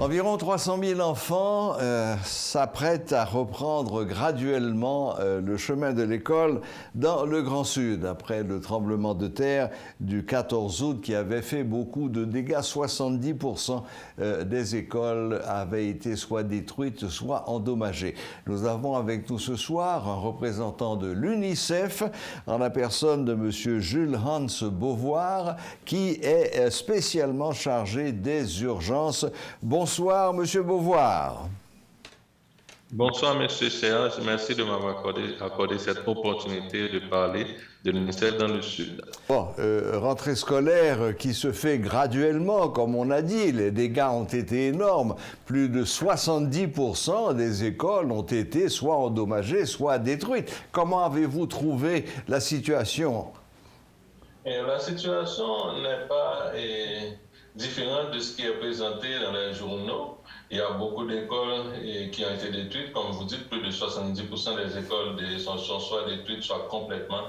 Environ 300 000 enfants s'apprêtent à reprendre graduellement le chemin de l'école dans le Grand Sud, après le tremblement de terre du 14 août qui avait fait beaucoup de dégâts. 70% des écoles avaient été soit détruites, soit endommagées. Nous avons avec nous ce soir un représentant de l'UNICEF, en la personne de M. Jules Hans Beauvoir, qui est spécialement chargé des urgences. Bonsoir, M. Beauvoir. Bonsoir, M. Serge. Merci de m'avoir accordé cette opportunité de parler de l'UNICEF dans le Sud. Bon, rentrée scolaire qui se fait graduellement, comme on a dit. Les dégâts ont été énormes. Plus de 70% des écoles ont été soit endommagées, soit détruites. Comment avez-vous trouvé la situation? La situation n'est pas différente de ce qui est présenté dans les journaux. Il y a beaucoup d'écoles qui ont été détruites. Comme vous dites, plus de 70% des écoles sont soit détruites, soit complètement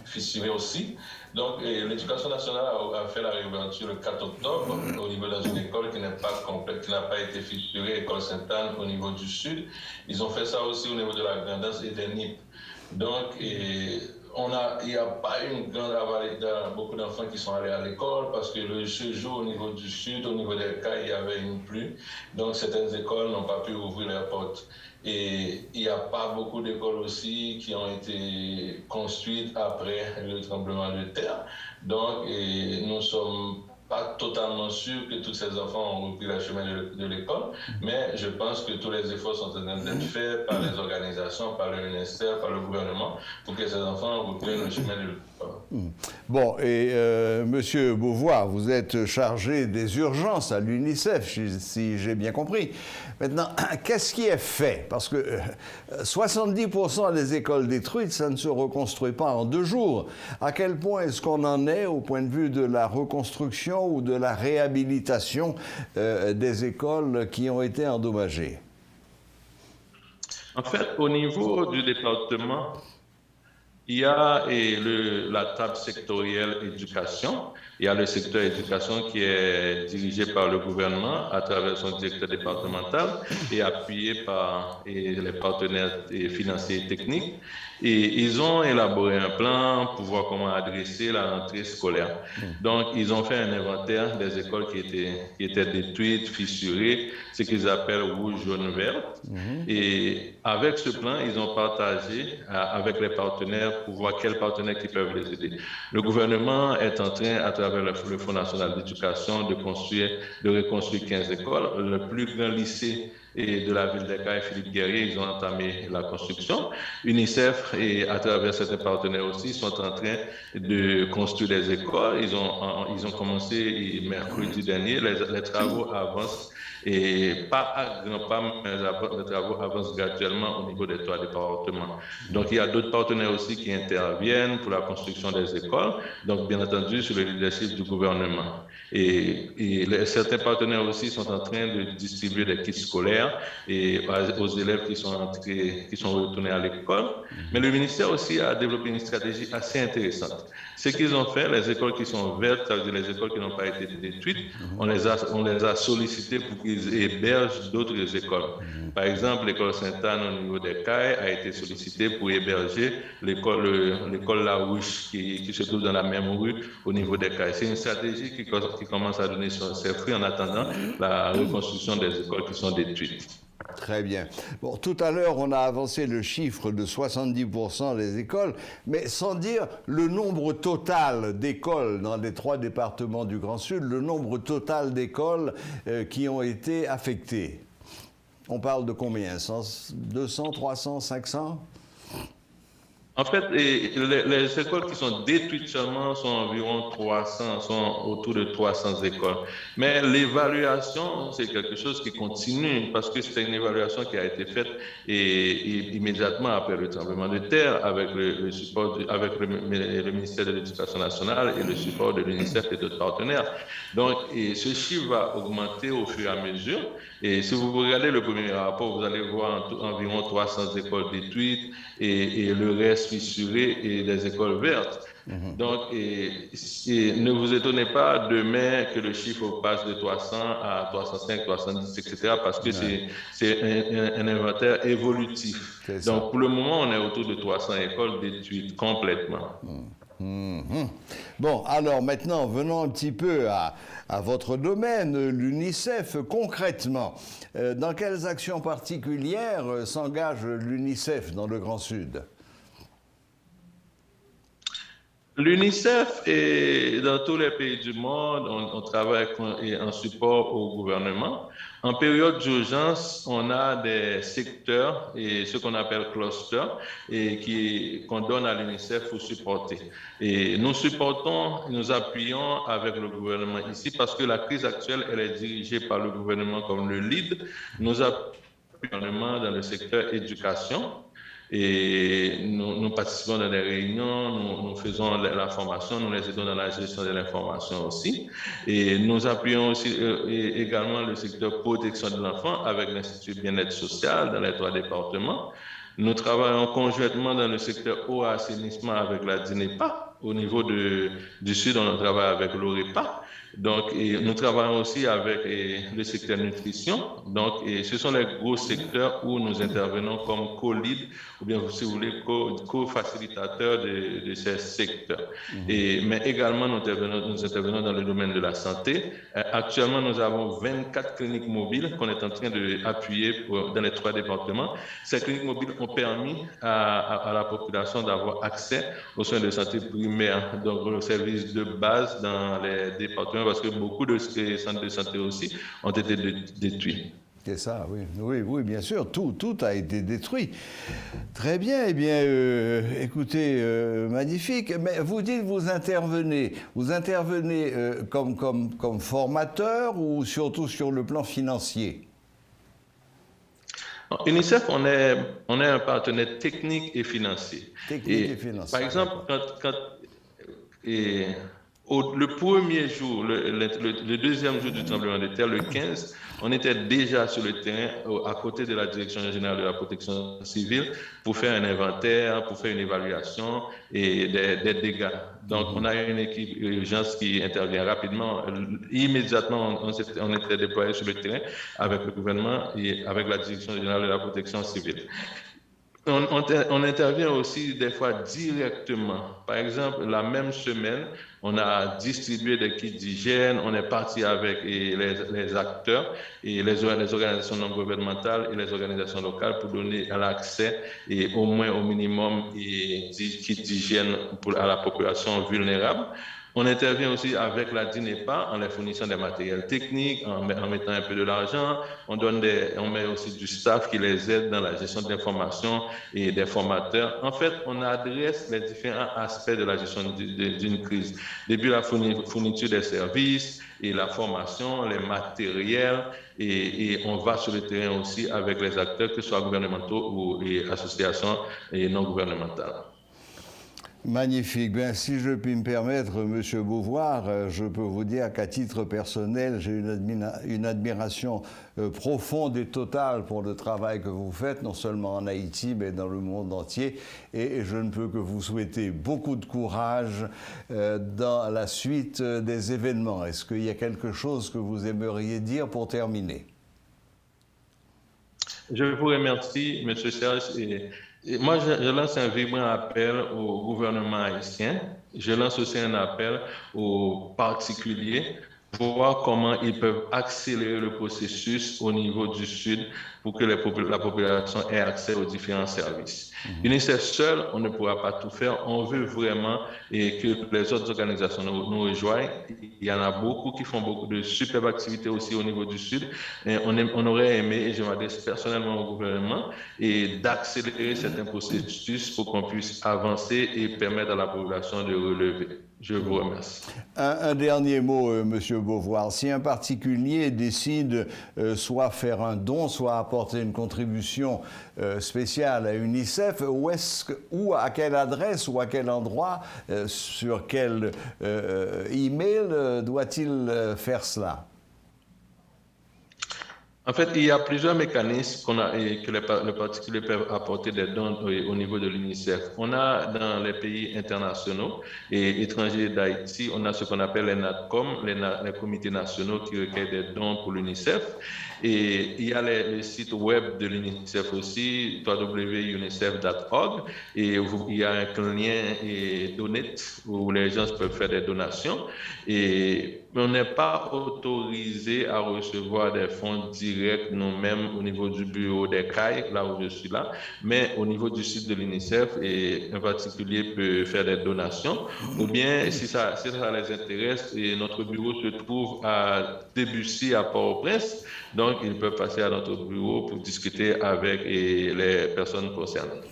fissurées aussi. Donc, l'Éducation nationale a fait la réouverture le 4 octobre au niveau d'une école qui n'est pas complète, qui n'a pas été fissurée, École Sainte-Anne au niveau du Sud. Ils ont fait ça aussi au niveau de la Grand'Anse et des NIP. Donc, il n'y a pas une grande avarie de beaucoup d'enfants qui sont allés à l'école parce que ce jour, au niveau du Sud, au niveau des cas, il y avait une pluie. Donc, certaines écoles n'ont pas pu ouvrir leurs portes. Et il n'y a pas beaucoup d'écoles aussi qui ont été construites après le tremblement de terre. Donc, nous sommes pas totalement sûr que tous ces enfants ont repris le chemin de l'école, mais je pense que tous les efforts sont en train d'être faits par les organisations, par le ministère, par le gouvernement, pour que ces enfants reprennent le chemin de l'école. Bon, et Monsieur Beauvoir, vous êtes chargé des urgences à l'UNICEF, si j'ai bien compris. Maintenant, qu'est-ce qui est fait? Parce que 70% des écoles détruites, ça ne se reconstruit pas en 2 jours. À quel point est-ce qu'on en est au point de vue de la reconstruction ou de la réhabilitation des écoles qui ont été endommagées? En fait, au niveau du département, il y a la table sectorielle éducation. Il y a le secteur éducation qui est dirigé par le gouvernement à travers son directeur départemental et appuyé par les partenaires financiers et techniques. Et ils ont élaboré un plan pour voir comment adresser la rentrée scolaire. Donc, ils ont fait un inventaire des écoles qui étaient détruites, fissurées, ce qu'ils appellent rouge, jaune, vert. Et avec ce plan, ils ont partagé avec les partenaires pour voir quels partenaires qui peuvent les aider. Le gouvernement est en train, à travers le Fonds national d'éducation, de reconstruire 15 écoles. Le plus grand lycée de la ville d'Eka et Philippe Guerrier, ils ont entamé la construction. UNICEF, et à travers certains partenaires aussi, sont en train de construire des écoles. Ils ont commencé mercredi dernier. Les travaux avancent. Et pas à grands pas, mais les travaux avancent graduellement au niveau des 3 départements. Donc, il y a d'autres partenaires aussi qui interviennent pour la construction des écoles, donc bien entendu sur le leadership du gouvernement. Et certains partenaires aussi sont en train de distribuer des kits scolaires aux élèves qui sont retournés à l'école. Mais le ministère aussi a développé une stratégie assez intéressante. Ce qu'ils ont fait, les écoles qui sont vertes, c'est-à-dire les écoles qui n'ont pas été détruites, on les a sollicitées pour qu'ils hébergent d'autres écoles. Par exemple, l'école Sainte-Anne au niveau des CAI a été sollicitée pour héberger l'école La Ruche qui se trouve dans la même rue au niveau des CAI. C'est une stratégie qui commence à donner ses fruits en attendant la reconstruction des écoles qui sont détruites. Très bien. Bon, tout à l'heure, on a avancé le chiffre de 70% des écoles, mais sans dire le nombre total d'écoles dans les 3 départements du Grand Sud, le nombre total d'écoles qui ont été affectées. On parle de combien? 200, 300, 500? En fait, les écoles qui sont détruites seulement sont environ 300, sont autour de 300 écoles. Mais l'évaluation, c'est quelque chose qui continue parce que c'est une évaluation qui a été faite immédiatement après le tremblement de terre avec le support, avec le ministère de l'Éducation nationale et le support de l'UNICEF et d'autres partenaires. Donc, ce chiffre va augmenter au fur et à mesure. Et si vous regardez le premier rapport, vous allez voir environ 300 écoles détruites et le reste fissuré et des écoles vertes. Donc, ne vous étonnez pas demain que le chiffre passe de 300 à 305, 310, etc. parce que c'est un inventaire évolutif. Donc, pour le moment, on est autour de 300 écoles détruites complètement. Bon, alors maintenant, venons un petit peu à votre domaine, l'UNICEF. Concrètement, dans quelles actions particulières s'engage l'UNICEF dans le Grand Sud? L'UNICEF et dans tous les pays du monde, on travaille en support au gouvernement. En période d'urgence, on a des secteurs et ce qu'on appelle clusters et qu'on donne à l'UNICEF pour supporter. Et nous supportons, nous appuyons avec le gouvernement ici parce que la crise actuelle, elle est dirigée par le gouvernement comme le lead. Nous appuyons dans le secteur éducation. Et nous participons dans des réunions, nous faisons la formation, nous les aidons dans la gestion de l'information aussi. Et nous appuyons aussi également le secteur protection de l'enfant avec l'Institut bien-être social dans les 3 départements. Nous travaillons conjointement dans le secteur eau et assainissement avec la DINEPA. Au niveau du Sud, on travaille avec l'OREPA. Donc, nous travaillons aussi avec le secteur nutrition. Donc, ce sont les gros secteurs où nous intervenons comme co-lead ou bien, si vous voulez, co-facilitateurs de ces secteurs. Mais également, nous intervenons dans le domaine de la santé. Actuellement, nous avons 24 cliniques mobiles qu'on est en train d'appuyer dans les 3 départements. Ces cliniques mobiles ont permis à la population d'avoir accès aux soins de santé primaires, donc aux services de base dans les départements, parce que beaucoup de centres de santé aussi ont été détruits. C'est ça, oui. Oui, bien sûr, tout a été détruit. Très bien, eh bien, écoutez, magnifique. Mais vous dites vous intervenez comme formateur ou surtout sur le plan financier? UNICEF, on est un partenaire technique et financier. Technique et financier. Par exemple, le premier jour, le deuxième jour du tremblement de terre, le 15, on était déjà sur le terrain à côté de la Direction générale de la protection civile pour faire un inventaire, pour faire une évaluation et des dégâts. Donc, on a une équipe urgence qui intervient rapidement. Immédiatement, on était déployé sur le terrain avec le gouvernement et avec la Direction générale de la protection civile. On intervient aussi des fois directement. Par exemple, la même semaine, on a distribué des kits d'hygiène, on est parti avec les acteurs et les organisations non gouvernementales et les organisations locales pour donner l'accès et au moins au minimum des kits d'hygiène à la population vulnérable. On intervient aussi avec la DINEPA en les fournissant des matériels techniques, en mettant un peu de l'argent. On met aussi du staff qui les aide dans la gestion de l'information et des formateurs. En fait, on adresse les différents aspects de la gestion d'une crise. Depuis la fourniture des services et la formation, les matériels, et on va sur le terrain aussi avec les acteurs, que ce soit gouvernementaux ou associations et non gouvernementales. Magnifique. Bien, si je puis me permettre, Monsieur Beauvoir, je peux vous dire qu'à titre personnel, j'ai une admiration profonde et totale pour le travail que vous faites, non seulement en Haïti, mais dans le monde entier. Et je ne peux que vous souhaiter beaucoup de courage dans la suite des événements. Est-ce qu'il y a quelque chose que vous aimeriez dire pour terminer? Je vous remercie, M. Serge. Et moi, je lance un vibrant appel au gouvernement haïtien. Je lance aussi un appel aux particuliers pour voir comment ils peuvent accélérer le processus au niveau du Sud pour que la population ait accès aux différents services. UNICEF seul, on ne pourra pas tout faire. On veut vraiment que les autres organisations nous rejoignent. Il y en a beaucoup qui font beaucoup de superbes activités aussi au niveau du Sud. Et on aurait aimé, et je m'adresse personnellement au gouvernement, et d'accélérer certains processus pour qu'on puisse avancer et permettre à la population de relever. Je vous remercie. Un dernier mot, Monsieur Beauvoir. Si un particulier décide soit faire un don, soit apporter une contribution spéciale à UNICEF, où, à quelle adresse ou à quel endroit, sur quel email doit-il faire cela? En fait, il y a plusieurs mécanismes et que les particuliers peuvent apporter des dons au niveau de l'UNICEF. On a dans les pays internationaux et étrangers d'Haïti, on a ce qu'on appelle les NATCOM, les comités nationaux qui recueillent des dons pour l'UNICEF. Et il y a les sites web de l'UNICEF aussi, www.unicef.org, et il y a un lien et Donate où les gens peuvent faire des donations. Et on n'est pas autorisé à recevoir des fonds directs nous-mêmes au niveau du bureau des CAI, là où je suis là, mais au niveau du site de l'UNICEF, et un particulier peut faire des donations, ou bien si ça les intéresse, et notre bureau se trouve à Debussy à Port-au-Prince, donc ils peuvent passer à notre bureau pour discuter avec les personnes concernées.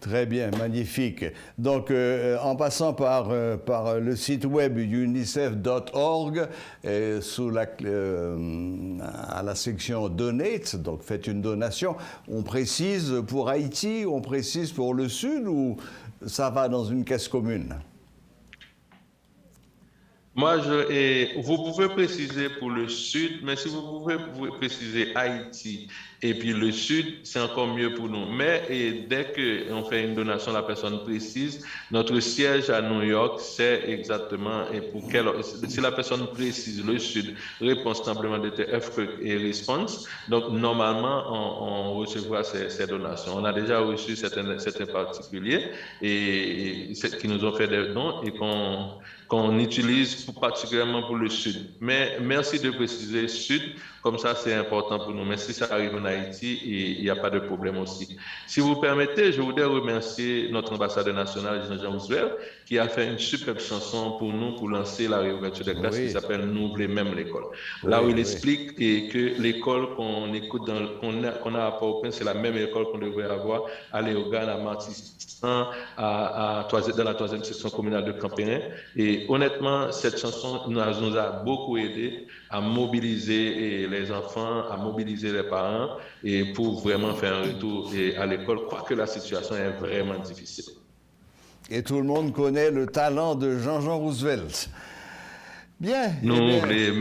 Très bien, magnifique. Donc, en passant par le site web unicef.org, à la section Donate, donc faites une donation, on précise pour Haïti, on précise pour le Sud, ou ça va dans une caisse commune? Moi, vous pouvez préciser pour le Sud, mais si vous pouvez préciser Haïti et puis le Sud, c'est encore mieux pour nous. Mais dès qu'on fait une donation, la personne précise, notre siège à New York, c'est exactement et pour si la personne précise le Sud, réponse simplement de et response. Donc, normalement, on recevra ces donations. On a déjà reçu certains particuliers qui nous ont fait des dons et qu'on utilise particulièrement pour le Sud. Mais merci de préciser Sud, comme ça c'est important pour nous. Mais si ça arrive en Haïti, il n'y a pas de problème aussi. Si vous permettez, je voudrais remercier notre ambassadeur national, Jean-Jean Roosevelt, qui a fait une superbe chanson pour nous, pour lancer la réouverture des classes, qui s'appelle Nous voulons même l'école. Là où il explique que l'école qu'on écoute, qu'on a à Port-au-Prince, c'est la même école qu'on devrait avoir à Léogane, à Martin, dans la 3e section communale de Campérin. Et honnêtement, cette chanson nous a beaucoup aidé à mobiliser les enfants, à mobiliser les parents et pour vraiment faire un retour à l'école, quoique la situation est vraiment difficile. Et tout le monde connaît le talent de Jean-Jean Roosevelt. Bien. Nous,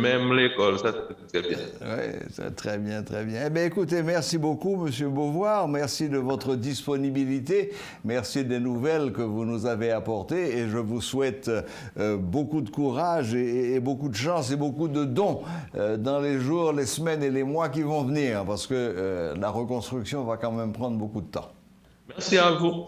même l'école, ça c'est très bien. Oui, très bien, très bien. Eh bien, écoutez, merci beaucoup, M. Beauvoir. Merci de votre disponibilité. Merci des nouvelles que vous nous avez apportées. Et je vous souhaite beaucoup de courage et beaucoup de chance et beaucoup de dons dans les jours, les semaines et les mois qui vont venir. Parce que la reconstruction va quand même prendre beaucoup de temps. Merci à vous.